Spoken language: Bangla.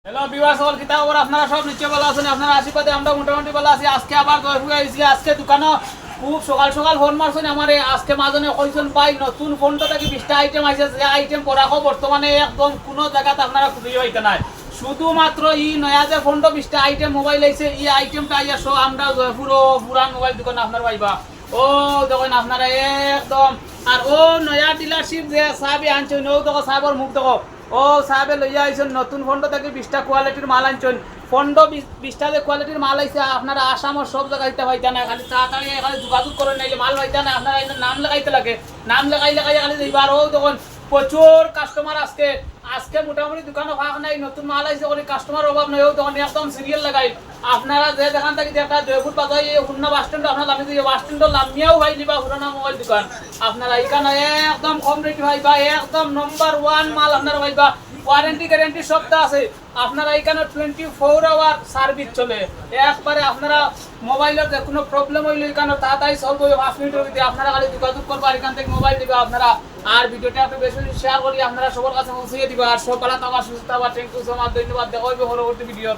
হ্যালো ভিউয়ার্স, সকল কিতা খবর? আপনারা সব নিশ্চয় ভালো আছেন। আপনারা আশীর্বাদে আমরা মোটামুটি ভালো আছি। আজকে আবার জয়পুরে আইছি। আজকে দোকানে খুব সকাল সকাল ফোন মারছেন আমারে। আজকে মাজনে কইছেন ভাই নতুন ফোনটা থেকে 20টা আইটেম আইছে, যে আইটেম পড়াকো বর্তমানে একদম কোনো জায়গাতে আপনারা খুঁজে হইতে নাই। শুধুমাত্র ই নয়া যে ফোনটা 20টা আইটেম মোবাইল আইছে, এই আইটেমটা আইয়া সো আমরা জয়পুর পুরান মোবাইল দোকানে আপনার পাইবা। ও দেখুন আপনারা একদম। আর ও নয়া ডিলারশিপ যে সাহেবে আনছেন, ও দেখো সাহেবের মুখ দেখো। ও সাহেবে লইয়া আইছেন নতুন ফোনটা থেকে 20টা কোয়ালিটির মাল আনছেন। ফোনটা 20টা যে কোয়ালিটির মাল আইছে, আপনারা আসামের সব জায়গায় দিতে পাইতা না। খালি তাড়াতাড়ি খালি যোগাযোগ করে নাইলে মাল পাইতা না। আপনারা নাম লাগাইতে লাগে, নাম লাগাই খালি যাইবার। ও দেখুন প্রচুর কাস্টমার আজকে আজকে মোটামুটি দোকানে ফাঁক নাই, নতুন মাল আইছে করে কাস্টমার অভাব নাই। ও তখন একদম সিরিয়াল লাগাই। আপনারা যে দেখান থাকি একটা জয়পুর বাজার হুন্না বাস স্ট্যান্ড, আপনারা জানি যে বাস স্ট্যান্ড নামিয়াও ভাই নিবা পুরানা মোবাইল দোকান। আপনারা এখানে একদম কম রেট ভাইবা, একদম নম্বর 1 মাল আপনারা ভাইবা। ওয়ারেন্টি গ্যারেন্টি সবটা আছে। আপনারা এখানে 24 আওয়ার সার্ভিস চলে। একবারে আপনারা মোবাইলের যে কোনো প্রবলেম হইলে এখানে তাড়াতাড়ি সলভ হবে 5 মিনিটের ভিতরে। আপনারা খালি যোগাযোগ করবার, এখান থেকে মোবাইল দিবে আপনারা। আর ভিডিওটা একটু বেশি শেয়ার করি, আপনারা সবার কাছে পৌঁছে দিবা। আর সব ভালো থাকা, সুস্থ থাকা। থ্যাংক ইউ সো মাচ, ধন্যবাদ। দেখা হবে পরবর্তী ভিডিও।